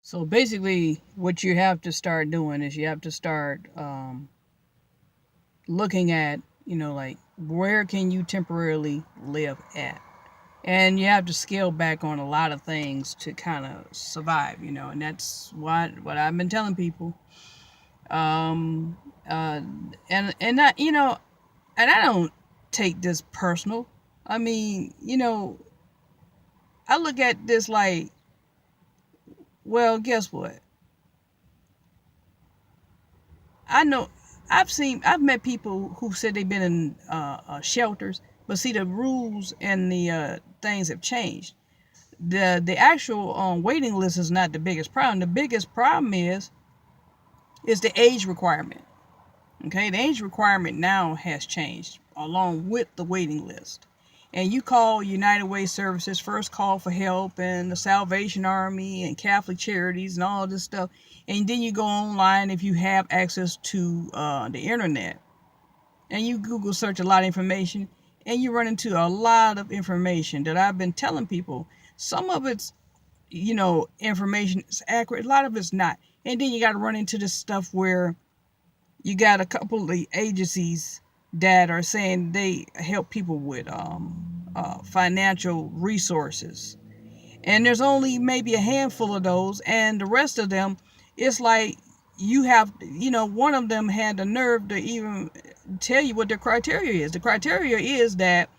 So basically, what you have to start doing is you have to start looking at, like where can you temporarily live at? And you have to scale back on a lot of things to kind of survive, and that's what I've been telling people. Um, uh, and that, and I don't take this personal. I mean, I look at this like, well, guess what? I know I've met people who said they've been in shelters, but see the rules and the things have changed. The actual waiting list is not the biggest problem. The biggest problem is the age requirement. Okay, the age requirement now has changed along with the waiting list. And you call United Way Services, First Call for Help, and the Salvation Army, and Catholic Charities, and all this stuff. And then you go online if you have access to the internet, and you Google search a lot of information, and you run into a lot of information that I've been telling people. Some of it's, information is accurate, a lot of it's not. And then you got to run into this stuff where you got a couple of the agencies that are saying they help people with financial resources, and there's only maybe a handful of those, and the rest of them, it's like you have, one of them had the nerve to even tell you what their criteria is. The criteria is that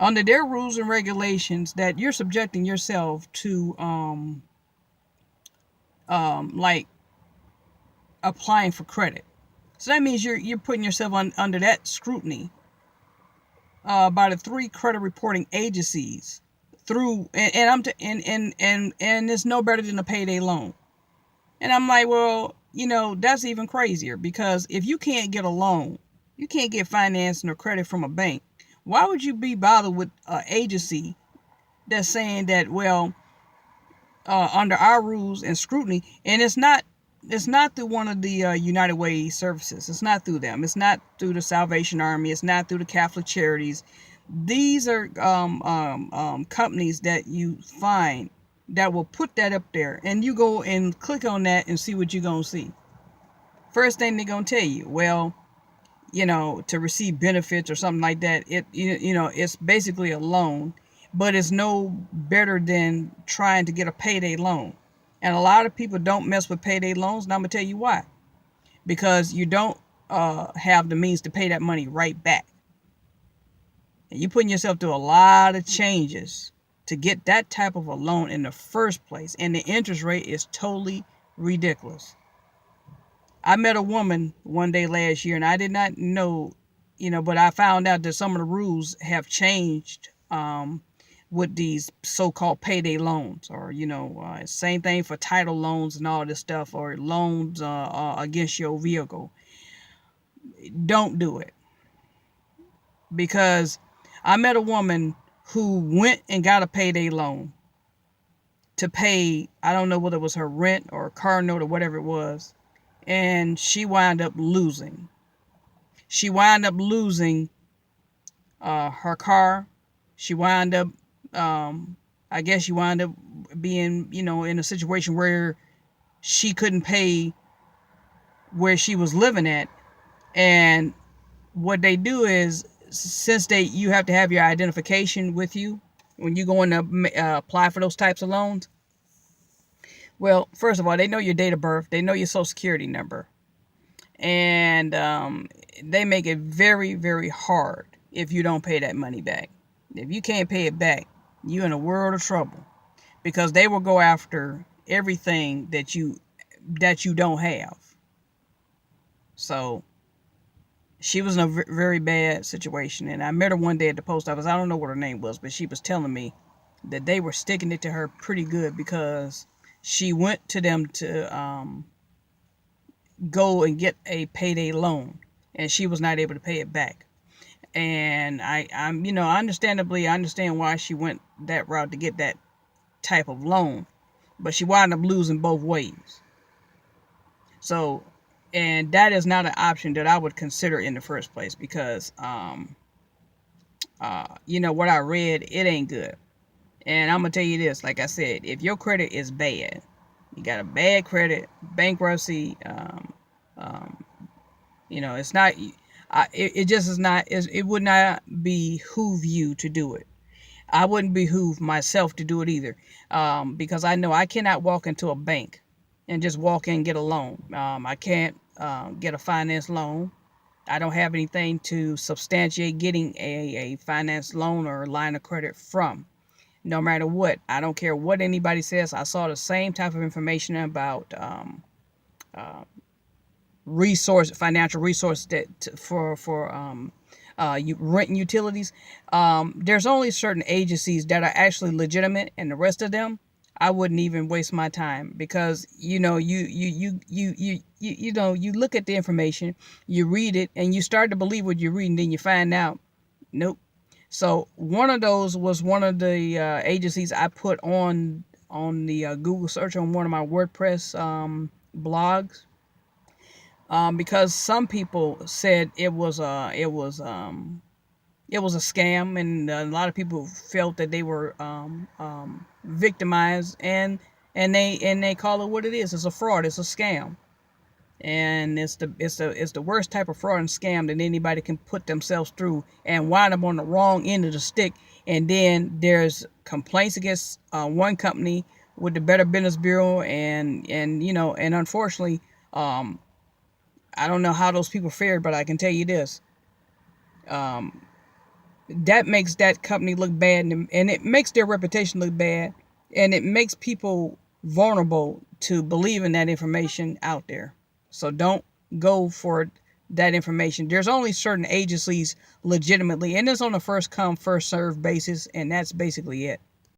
under their rules and regulations that you're subjecting yourself to like applying for credit. So that means you're putting yourself under that scrutiny by the three credit reporting agencies through, and it's no better than a payday loan. And I'm like, well, that's even crazier, because if you can't get a loan, you can't get financing or credit from a bank. Why would you be bothered with an agency that's saying that, well, under our rules and scrutiny, and it's not through one of the United Way services. It's not through them. It's not through the Salvation Army. It's not through the Catholic Charities. These are companies that you find that will put that up there, and you go and click on that and see what you're gonna see. First thing they're gonna tell you, well, to receive benefits or something like that, it's basically a loan, but it's no better than trying to get a payday loan. And a lot of people don't mess with payday loans, and I'm gonna tell you why. Because you don't have the means to pay that money right back. And you're putting yourself through a lot of changes to get that type of a loan in the first place, and the interest rate is totally ridiculous. I met a woman one day last year, and I did not know, but I found out that some of the rules have changed with these so-called payday loans, or same thing for title loans and all this stuff, or loans against your vehicle. Don't do it, because I met a woman who went and got a payday loan to pay, I don't know whether it was her rent or a car note or whatever it was, and she wound up losing. She wound up losing her car. She wound up, I guess she wound up being, in a situation where she couldn't pay where she was living at. And what they do is, since you have to have your identification with you when you go in to apply for those types of loans. Well, first of all, they know your date of birth, they know your social security number, and they make it very, very hard if you don't pay that money back. If you can't pay it back, you're in a world of trouble, because they will go after everything that you don't have. So she was in a very bad situation, and I met her one day at the post office. I don't know what her name was, but she was telling me that they were sticking it to her pretty good, because she went to them to go and get a payday loan, and she was not able to pay it back. And I'm understandably, I understand why she went that route to get that type of loan, but she wound up losing both ways. So, and that is not an option that I would consider in the first place, because what I read, it ain't good. And I'm gonna tell you this, like I said, if your credit is bad, You got a bad credit, bankruptcy. Um, it's not. It just is not. It would not behoove you to do it. I wouldn't behoove myself to do it either, because I know I cannot walk into a bank and just walk in and get a loan. I can't get a finance loan. I don't have anything to substantiate getting a finance loan or line of credit from. No matter what, I don't care what anybody says. I saw the same type of information about uh, financial resource that for rent and utilities. There's only certain agencies that are actually legitimate, and the rest of them, I wouldn't even waste my time, because you look at the information, you read it, and you start to believe what you're reading, then you find out, nope. So one of those was one of the agencies I put on the Google search on one of my WordPress blogs, because some people said it was a scam, and a lot of people felt that they were victimized, and they call it what it is. It's a fraud. It's a scam, and it's the worst type of fraud and scam that anybody can put themselves through and wind up on the wrong end of the stick. And then there's complaints against one company with the Better Business Bureau, and unfortunately, um, I don't know how those people fared, but I can tell you this. Um, that makes that company look bad, and it makes their reputation look bad, and it makes people vulnerable to believing that information out there. So don't go for that information. There's only certain agencies legitimately, and it's on a first come, first served basis, and that's basically it.